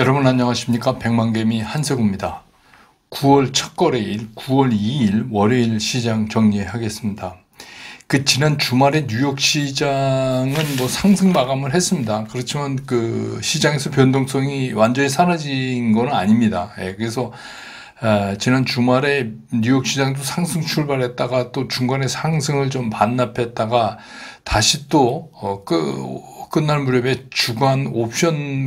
여러분 안녕하십니까? 백만개미 한석우입니다. 9월 첫 거래일 9월 2일 월요일 시장 정리하겠습니다. 지난 주말에 뉴욕 시장은 상승 마감을 했습니다. 그렇지만 시장에서 변동성이 완전히 사라진 건 아닙니다. 그래서 지난 주말에 뉴욕 시장도 상승 출발했다가 또 중간에 상승을 좀 반납했다가 다시 또 끝날 무렵에 주간 옵션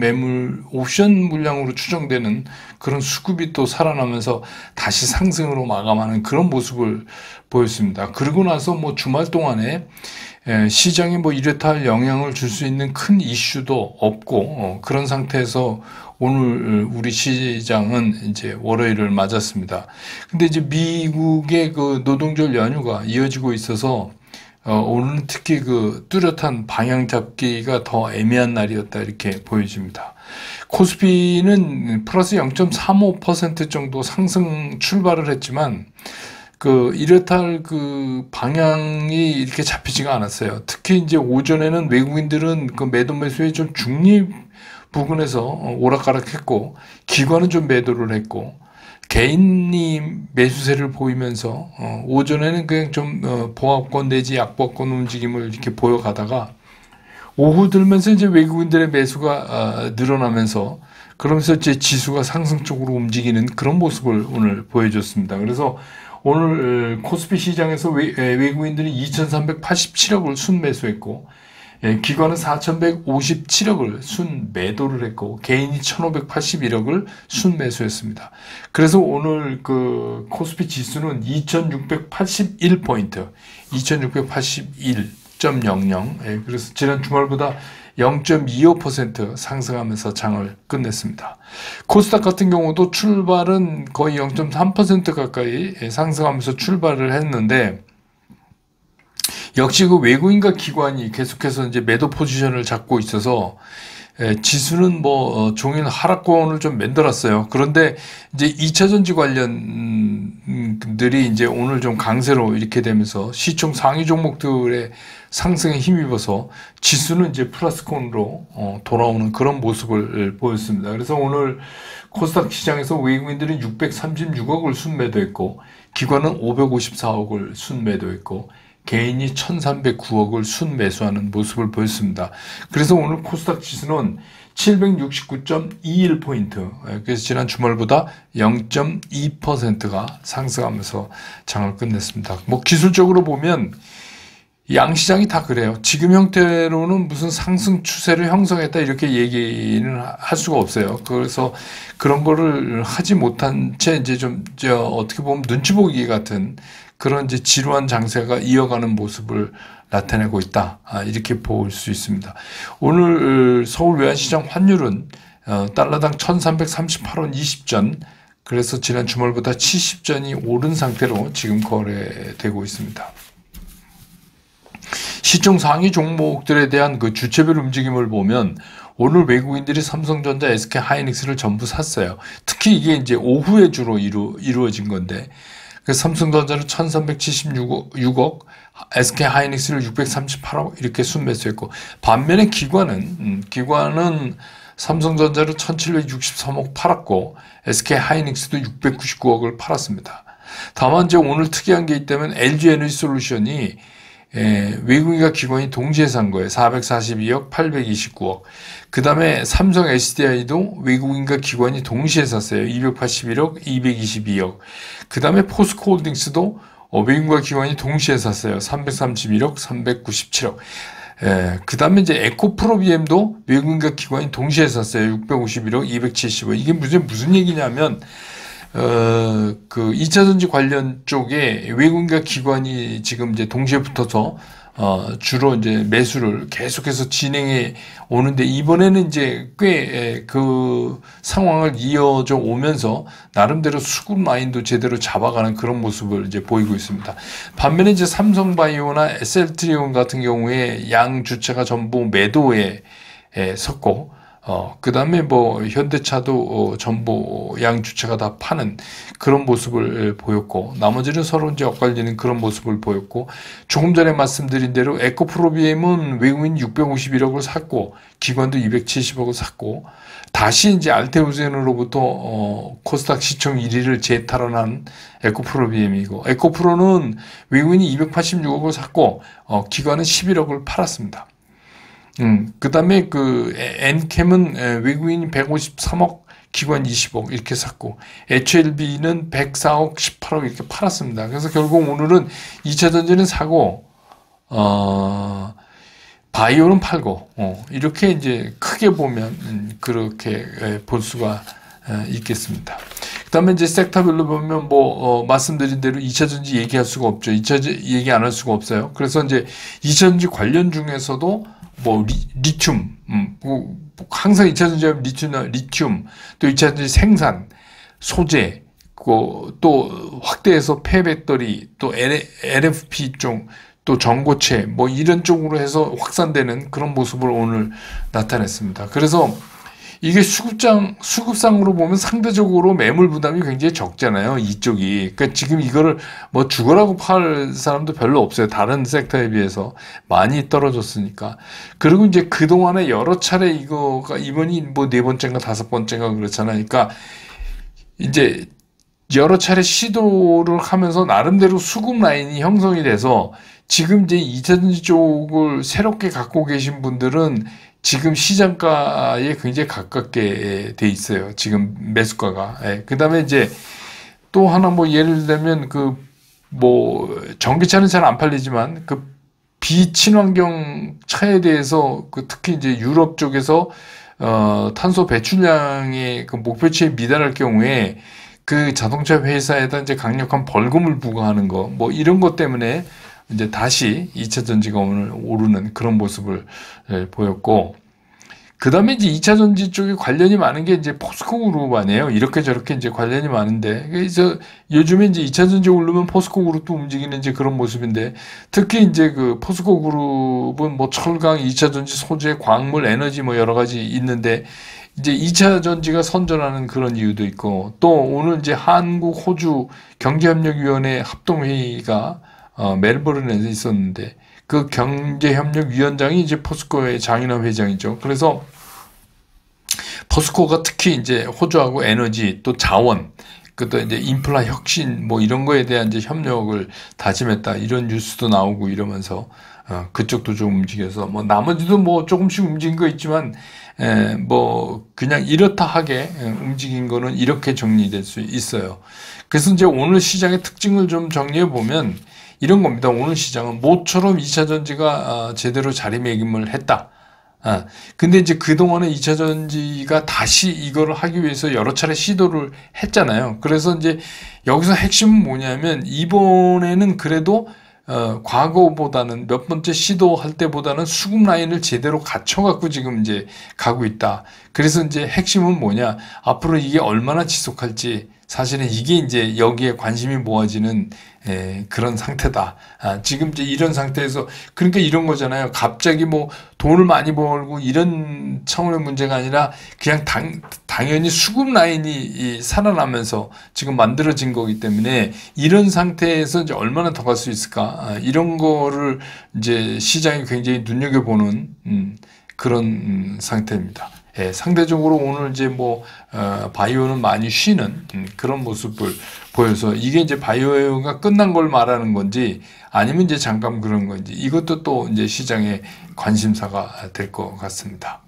물량으로 추정되는 그런 수급이 또 살아나면서 다시 상승으로 마감하는 그런 모습을 보였습니다. 그러고 나서 주말 동안에 시장에 이렇다 할 영향을 줄 수 있는 큰 이슈도 없고 그런 상태에서 오늘 우리 시장은 이제 월요일을 맞았습니다. 근데 이제 미국의 노동절 연휴가 이어지고 있어서 오늘은 특히 뚜렷한 방향 잡기가 더 애매한 날이었다 이렇게 보여집니다. 코스피는 플러스 0.35% 정도 상승 출발을 했지만 이렇다 할 방향이 이렇게 잡히지가 않았어요. 특히 이제 오전에는 외국인들은 매도 매수에 좀 중립 부근에서 오락가락했고 기관은 좀 매도를 했고 개인이 매수세를 보이면서 오전에는 그냥 좀 보합권 내지 약보합권 움직임을 이렇게 보여가다가 오후 들면서 이제 외국인들의 매수가 늘어나면서 그러면서 이제 지수가 상승 쪽으로 움직이는 그런 모습을 오늘 보여줬습니다. 그래서 오늘 코스피 시장에서 외국인들이 2,387억을 순매수했고 기관은 4,157억을 순매도를 했고 개인이 1,581억을 순매수했습니다. 그래서 오늘 코스피 지수는 2,681포인트, 2,681.00 그래서 지난 주말보다 0.25% 상승하면서 장을 끝냈습니다. 코스닥 같은 경우도 출발은 거의 0.3% 가까이 상승하면서 출발을 했는데 역시 외국인과 기관이 계속해서 이제 매도 포지션을 잡고 있어서 지수는 종일 하락권을 좀 만들었어요. 그런데 이제 2차전지 관련들이 이제 오늘 좀 강세로 이렇게 되면서 시총 상위 종목들의 상승에 힘입어서 지수는 이제 플러스권으로 돌아오는 그런 모습을 보였습니다. 그래서 오늘 코스닥 시장에서 외국인들은 636억을 순매도했고 기관은 554억을 순매도했고 개인이 1,309억을 순매수하는 모습을 보였습니다. 그래서 오늘 코스닥 지수는 769.21포인트, 그래서 지난 주말보다 0.2%가 상승하면서 장을 끝냈습니다. 기술적으로 보면 양시장이 다 그래요. 지금 형태로는 무슨 상승 추세를 형성했다 이렇게 얘기는 할 수가 없어요. 그래서 그런 거를 하지 못한 채 이제 어떻게 보면 눈치 보기 같은 그런 이제 지루한 장세가 이어가는 모습을 나타내고 있다. 이렇게 볼 수 있습니다. 오늘 서울 외환시장 환율은 달러당 1,338원 20전, 그래서 지난 주말보다 70전이 오른 상태로 지금 거래되고 있습니다. 시총 상위 종목들에 대한 주체별 움직임을 보면 오늘 외국인들이 삼성전자, SK하이닉스를 전부 샀어요. 특히 이게 이제 오후에 주로 이루어진 건데 삼성전자는 1,376억, SK하이닉스를 638억 이렇게 순매수했고 반면에 기관은 삼성전자를 1,763억 팔았고 SK하이닉스도 699억을 팔았습니다. 다만 이제 오늘 특이한 게 있다면 LG에너지솔루션이 외국인과 기관이 동시에 산 거예요. 442억, 829억. 그 다음에 삼성 SDI도 외국인과 기관이 동시에 샀어요. 281억, 222억. 그 다음에 포스코홀딩스도 외국인과 기관이 동시에 샀어요. 331억, 397억. 그 다음에 이제 에코프로비엠도 외국인과 기관이 동시에 샀어요. 651억, 270억. 이게 무슨 얘기냐면 2차전지 관련 쪽에 외국인과 기관이 지금 이제 동시에 붙어서 주로 이제 매수를 계속해서 진행해 오는데 이번에는 이제 꽤 상황을 이어져 오면서 나름대로 수급 라인도 제대로 잡아가는 그런 모습을 이제 보이고 있습니다. 반면에 이제 삼성바이오나 SL트리온 같은 경우에 양 주체가 전부 매도에 섰고 그다음에 뭐 현대차도 전부 양주체가 다 파는 그런 모습을 보였고, 나머지는 서로 이제 엇갈리는 그런 모습을 보였고, 조금 전에 말씀드린 대로 에코프로비엠은 외국인 651억을 샀고 기관도 270억을 샀고, 다시 이제 알테오젠으로부터 코스닥 시총 1위를 재탈환한 에코프로비엠이고, 에코프로는 외국인이 286억을 샀고 기관은 11억을 팔았습니다. 그 다음에 그 엔캠은 외국인이 153억, 기관 20억 이렇게 샀고, HLB는 104억, 18억 이렇게 팔았습니다. 그래서 결국 오늘은 2차 전지는 사고, 바이오는 팔고, 이렇게 이제 크게 보면 그렇게 볼 수가 있겠습니다. 그 다음에 이제 섹터별로 보면 말씀드린 대로 2차 전지 얘기할 수가 없죠. 2차 전지 얘기 안 할 수가 없어요. 그래서 이제 2차 전지 관련 중에서도 리튬, 항상 2차 전지하면 리튬, 또 2차 전지 생산, 소재, 또 확대해서 폐배터리, 또 LFP 쪽, 또 전고체, 이런 쪽으로 해서 확산되는 그런 모습을 오늘 나타냈습니다. 그래서 이게 수급상으로 보면 상대적으로 매물 부담이 굉장히 적잖아요. 이쪽이. 그러니까 지금 이거를 죽어라고 팔 사람도 별로 없어요. 다른 섹터에 비해서 많이 떨어졌으니까. 그리고 이제 그동안에 여러 차례 이거가 이번이 네 번째인가 다섯 번째인가 그렇잖아요. 그러니까 이제 여러 차례 시도를 하면서 나름대로 수급 라인이 형성이 돼서 지금 이제 2차전지 쪽을 새롭게 갖고 계신 분들은 지금 시장가에 굉장히 가깝게 돼 있어요. 지금 매수가가. 그 다음에 이제 또 하나 예를 들면 전기차는 잘 안 팔리지만 비친환경 차에 대해서 특히 이제 유럽 쪽에서 탄소 배출량의 목표치에 미달할 경우에 그 자동차 회사에다 이제 강력한 벌금을 부과하는 거, 이런 것 때문에 이제 다시 2차 전지가 오늘 오르는 그런 모습을 보였고, 그 다음에 이제 2차 전지 쪽에 관련이 많은 게 이제 포스코 그룹 아니에요. 이렇게 저렇게 이제 관련이 많은데, 그래서 요즘에 이제 2차 전지 오르면 포스코 그룹도 움직이는 이제 그런 모습인데, 특히 이제 포스코 그룹은 철강, 2차 전지 소재, 광물, 에너지 여러 가지 있는데, 이제 2차 전지가 선전하는 그런 이유도 있고, 또 오늘 이제 한국, 호주 경제협력위원회 합동회의가 멜버른에서 있었는데, 그 경제협력위원장이 이제 포스코의 장인환 회장이죠. 그래서 포스코가 특히 이제 호주하고 에너지, 또 자원, 또 이제 인프라 혁신 이런 거에 대한 이제 협력을 다짐했다, 이런 뉴스도 나오고 이러면서 그쪽도 좀 움직여서 나머지도 조금씩 움직인 거 있지만 그냥 이렇다 하게 움직인 거는 이렇게 정리될 수 있어요. 그래서 이제 오늘 시장의 특징을 좀 정리해 보면 이런 겁니다. 오늘 시장은 모처럼 2차 전지가 제대로 자리매김을 했다. 근데 이제 그동안에 2차 전지가 다시 이거를 하기 위해서 여러 차례 시도를 했잖아요. 그래서 이제 여기서 핵심은 뭐냐면 이번에는 그래도 과거보다는 몇 번째 시도할 때보다는 수급 라인을 제대로 갖춰갖고 지금 이제 가고 있다. 그래서 이제 핵심은 뭐냐? 앞으로 이게 얼마나 지속할지, 사실은 이게 이제 여기에 관심이 모아지는 그런 상태다. 지금 이제 이런 상태에서, 그러니까 이런 거잖아요. 갑자기 돈을 많이 벌고 이런 차원의 문제가 아니라 그냥 당연히 수급 라인이 살아나면서 지금 만들어진 거기 때문에 이런 상태에서 이제 얼마나 더 갈 수 있을까? 이런 거를 이제 시장이 굉장히 눈여겨보는 그런 상태입니다. 상대적으로 오늘 이제 바이오는 많이 쉬는 그런 모습을 보여서, 이게 이제 바이오가 끝난 걸 말하는 건지 아니면 이제 잠깐 그런 건지, 이것도 또 이제 시장의 관심사가 될 것 같습니다.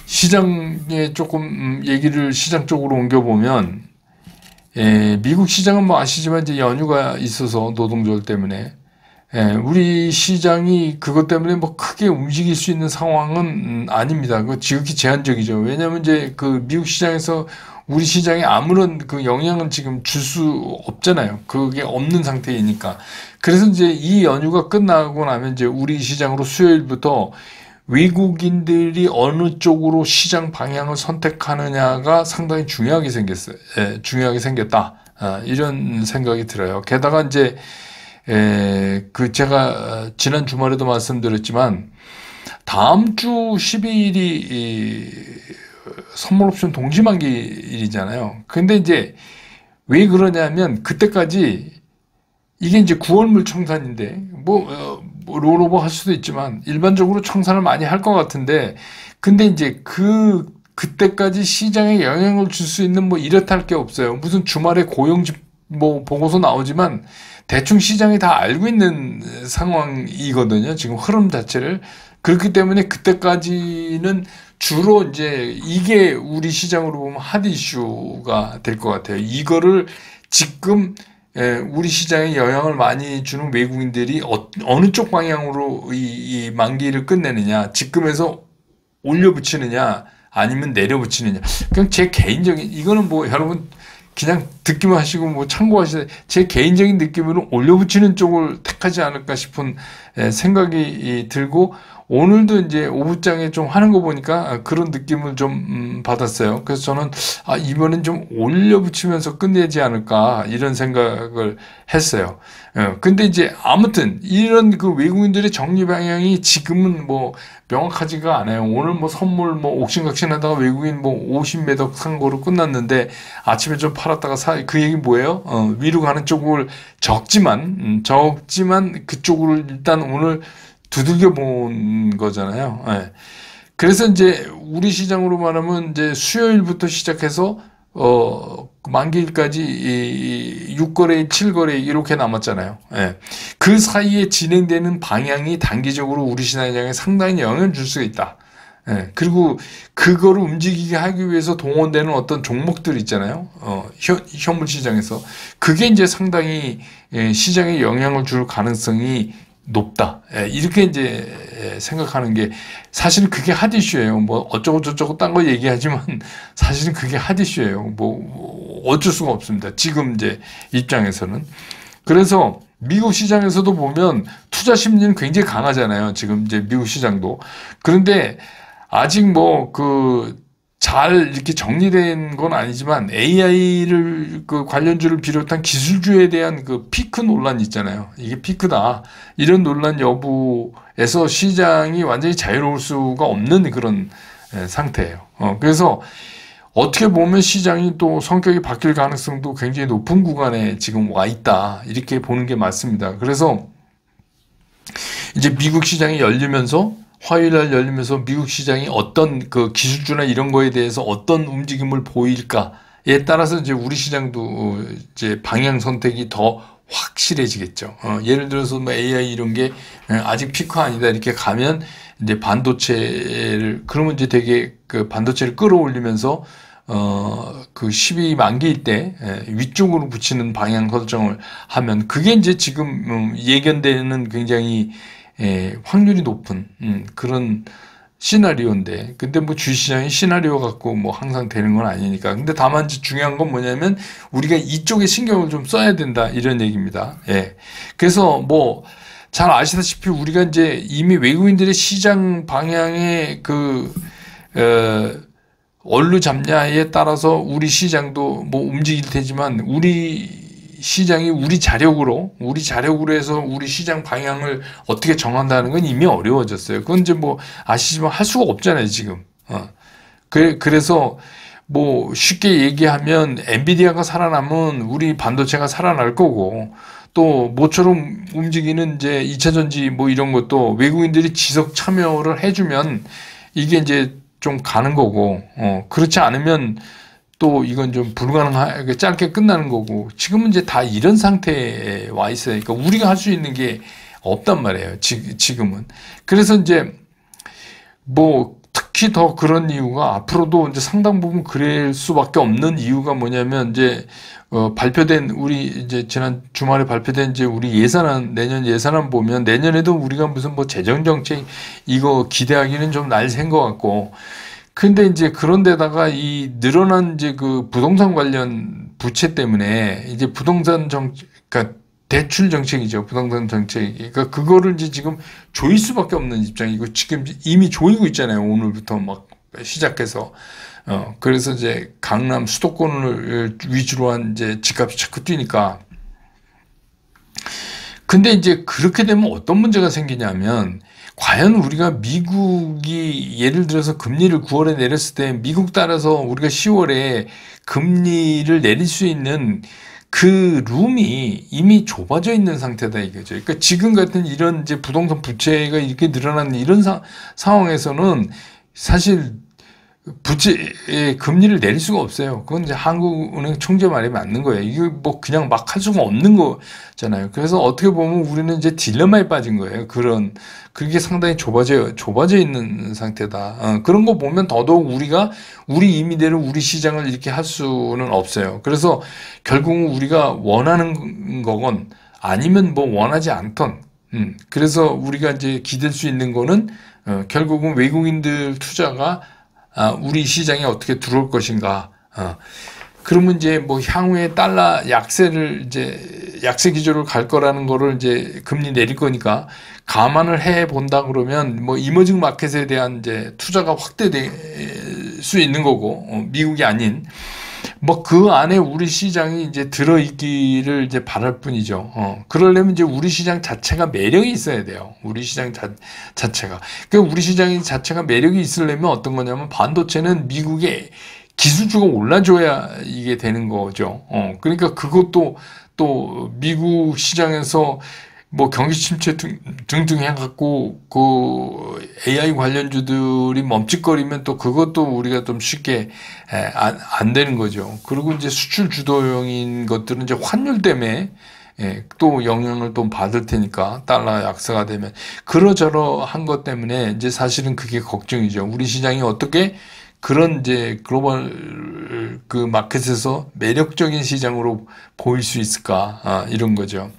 시장에 조금 얘기를 시장 쪽으로 옮겨보면, 미국 시장은 아시지만 이제 연휴가 있어서 노동절 때문에 우리 시장이 그것 때문에 크게 움직일 수 있는 상황은 아닙니다. 그 지극히 제한적이죠. 왜냐하면 이제 미국 시장에서 우리 시장에 아무런 영향을 지금 줄 수 없잖아요. 그게 없는 상태이니까. 그래서 이제 이 연휴가 끝나고 나면 이제 우리 시장으로 수요일부터 외국인들이 어느 쪽으로 시장 방향을 선택하느냐가 상당히 중요하게 생겼어요. 중요하게 생겼다. 이런 생각이 들어요. 게다가 이제 제가 지난 주말에도 말씀드렸지만 다음 주 12일이 선물 옵션 동시만기일이잖아요. 근데 이제 왜 그러냐면 그때까지 이게 이제 9월물 청산인데 롤오버 할 수도 있지만 일반적으로 청산을 많이 할 것 같은데 근데 이제 그때까지 시장에 영향을 줄 수 있는 이렇다 할 게 없어요. 무슨 주말에 고용집 보고서 나오지만 대충 시장이 다 알고 있는 상황이거든요. 지금 흐름 자체를. 그렇기 때문에 그때까지는 주로 이제 이게 우리 시장으로 보면 핫 이슈가 될 것 같아요. 이거를 지금 우리 시장에 영향을 많이 주는 외국인들이 어느 쪽 방향으로 이 만기를 끝내느냐, 지금에서 올려붙이느냐, 아니면 내려붙이느냐. 그냥 제 개인적인, 이거는 여러분 그냥 듣기만 하시고 참고하시되 제 개인적인 느낌으로 올려붙이는 쪽을 택하지 않을까 싶은 생각이 들고 오늘도 이제 오후장에 좀 하는 거 보니까 그런 느낌을 좀 받았어요. 그래서 저는 이번엔 좀 올려붙이면서 끝내지 않을까 이런 생각을 했어요. 근데 이제 아무튼 이런 그 외국인들의 정리 방향이 지금은 명확하지가 않아요. 오늘 선물 옥신각신하다가 외국인 50매덕 산 거로 끝났는데 아침에 좀 팔았다가 그 얘기 뭐예요? 위로 가는 쪽을 적지만 그쪽으로 일단 오늘 두들겨 본 거잖아요. 그래서 이제 우리 시장으로 말하면 이제 수요일부터 시작해서 만기일까지 6거래일, 7거래일 이렇게 남았잖아요. 그 사이에 진행되는 방향이 단기적으로 우리 시장에 상당히 영향을 줄 수가 있다. 그리고 그거를 움직이게 하기 위해서 동원되는 어떤 종목들 있잖아요. 현물 시장에서. 그게 이제 상당히 시장에 영향을 줄 가능성이 높다. 이렇게 이제 생각하는 게 사실은 그게 핫 이슈예요. 어쩌고 저쩌고 딴 거 얘기하지만 사실은 그게 핫 이슈예요. 어쩔 수가 없습니다. 지금 이제 입장에서는. 그래서 미국 시장에서도 보면 투자 심리는 굉장히 강하잖아요. 지금 이제 미국 시장도. 그런데 아직 잘 이렇게 정리된 건 아니지만 AI를 관련주를 비롯한 기술주에 대한 피크 논란 있잖아요. 이게 피크다. 이런 논란 여부에서 시장이 완전히 자유로울 수가 없는 그런 상태예요. 그래서 어떻게 보면 시장이 또 성격이 바뀔 가능성도 굉장히 높은 구간에 지금 와 있다. 이렇게 보는 게 맞습니다. 그래서 이제 미국 시장이 열리면서 화요일 날 열리면서 미국 시장이 어떤 기술주나 이런 거에 대해서 어떤 움직임을 보일까에 따라서 이제 우리 시장도 이제 방향 선택이 더 확실해지겠죠. 예를 들어서 AI 이런 게 아직 피크 아니다 이렇게 가면 이제 그러면 이제 되게 반도체를 끌어올리면서 12만기일 때 위쪽으로 붙이는 방향 설정을 하면 그게 이제 지금 예견되는 굉장히 확률이 높은 그런 시나리오인데 근데 주시장이 시나리오 갖고 항상 되는 건 아니니까. 근데 다만 중요한 건 뭐냐면 우리가 이쪽에 신경을 좀 써야 된다 이런 얘기입니다. 그래서 잘 아시다시피 우리가 이제 이미 외국인들의 시장 방향의 얼루 잡냐에 따라서 우리 시장도 움직일 테지만 우리 시장이 우리 자력으로 해서 우리 시장 방향을 어떻게 정한다는 건 이미 어려워졌어요. 그건 이제 아시지만 할 수가 없잖아요, 지금. 그래서 쉽게 얘기하면 엔비디아가 살아남으면 우리 반도체가 살아날 거고 또 모처럼 움직이는 이제 2차전지 이런 것도 외국인들이 지속 참여를 해주면 이게 이제 좀 가는 거고, 그렇지 않으면 또 이건 좀 불가능하게 짧게 끝나는 거고, 지금은 이제 다 이런 상태에 와 있으니까 우리가 할 수 있는 게 없단 말이에요. 지금은. 그래서 이제 특히 더 그런 이유가 앞으로도 이제 상당 부분 그럴 수밖에 없는 이유가 뭐냐면 이제 발표된 우리 이제 지난 주말에 발표된 이제 우리 내년 예산안 보면 내년에도 우리가 무슨 재정 정책 이거 기대하기는 좀 날 샌 것 같고 근데 이제 그런데다가 이 늘어난 이제 부동산 관련 부채 때문에 이제 부동산 그러니까 대출 정책이죠. 부동산 정책. 그러니까 그거를 이제 지금 조일 수밖에 없는 입장이고 지금 이미 조이고 있잖아요. 오늘부터 막 시작해서. 그래서 이제 강남 수도권을 위주로 한 이제 집값이 자꾸 뛰니까. 근데 이제 그렇게 되면 어떤 문제가 생기냐면 과연 우리가 미국이 예를 들어서 금리를 9월에 내렸을 때 미국 따라서 우리가 10월에 금리를 내릴 수 있는 그 룸이 이미 좁아져 있는 상태다 이거죠. 그러니까 지금 같은 이런 이제 부동산 부채가 이렇게 늘어나는 이런 상황에서는 사실 부채 금리를 내릴 수가 없어요. 그건 이제 한국은행 총재 말이 맞는 거예요. 이거 뭐 그냥 막 할 수가 없는 거잖아요. 그래서 어떻게 보면 우리는 이제 딜레마에 빠진 거예요. 그게 상당히 좁아져 있는 상태다. 그런 거 보면 더더욱 우리가 우리 임의대로 우리 시장을 이렇게 할 수는 없어요. 그래서 결국은 우리가 원하는 거건 아니면 뭐 원하지 않던 그래서 우리가 이제 기댈 수 있는 거는 결국은 외국인들 투자가 우리 시장에 어떻게 들어올 것인가. 그러면 이제 뭐 향후에 달러 약세를 이제 약세 기조를 갈 거라는 거를 이제 금리 내릴 거니까 감안을 해 본다 그러면 뭐 이머징 마켓에 대한 이제 투자가 확대될 수 있는 거고, 미국이 아닌 뭐 그 안에 우리 시장이 이제 들어있기를 이제 바랄 뿐이죠. 그러려면 이제 우리 시장 자체가 매력이 있어야 돼요. 우리 시장 자체가. 그러니까 우리 시장 자체가 매력이 있으려면 어떤 거냐면 반도체는 미국의 기술주가 올라줘야 이게 되는 거죠. 그러니까 그것도 또 미국 시장에서 뭐 경기 침체 등등 해갖고 그 AI 관련주들이 멈칫거리면 또 그것도 우리가 좀 쉽게 안 되는 거죠. 그리고 이제 수출 주도형인 것들은 이제 환율 때문에 또 영향을 또 받을 테니까 달러 약세가 되면 그러저러한 것 때문에 이제 사실은 그게 걱정이죠. 우리 시장이 어떻게 그런 이제 글로벌 그 마켓에서 매력적인 시장으로 보일 수 있을까 이런 거죠.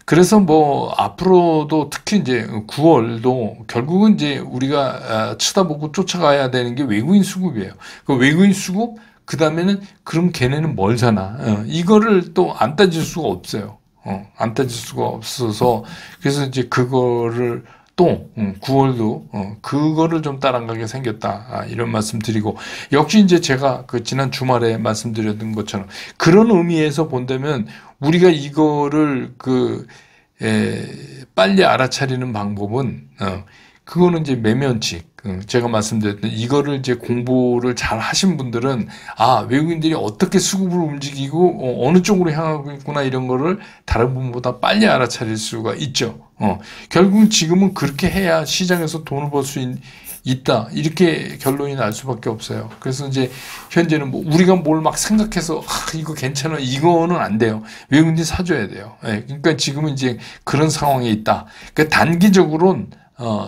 그래서 뭐 앞으로도 특히 이제 9월도 결국은 이제 우리가 쳐다보고 쫓아가야 되는 게 외국인 수급이에요. 그 외국인 수급 그 다음에는 그럼 걔네는 뭘 사나 이거를 또 안 따질 수가 없어요. 안 따질 수가 없어서 그래서 이제 그거를 또 9월도 그거를 좀 따라가게 생겼다 이런 말씀 드리고 역시 이제 제가 그 지난 주말에 말씀드렸던 것처럼 그런 의미에서 본다면 우리가 이거를 빨리 알아차리는 방법은 그거는 이제 매면칙 제가 말씀드렸던 이거를 이제 공부를 잘 하신 분들은 외국인들이 어떻게 수급을 움직이고 어느 쪽으로 향하고 있구나 이런 거를 다른 분보다 빨리 알아차릴 수가 있죠. 결국은 지금은 그렇게 해야 시장에서 돈을 벌 수 있다 이렇게 결론이 날 수밖에 없어요. 그래서 이제 현재는 뭐 우리가 뭘 막 생각해서 이거 괜찮아 이거는 안 돼요. 외국인들이 사줘야 돼요. 그러니까 지금은 이제 그런 상황에 있다. 그러니까 단기적으로는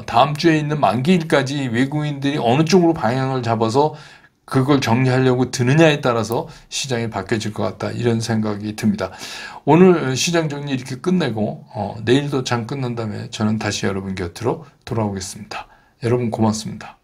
다음 주에 있는 만기일까지 외국인들이 어느 쪽으로 방향을 잡아서 그걸 정리하려고 드느냐에 따라서 시장이 바뀌어질 것 같다 이런 생각이 듭니다. 오늘 시장 정리 이렇게 끝내고 내일도 장 끝난 다음에 저는 다시 여러분 곁으로 돌아오겠습니다. 여러분 고맙습니다.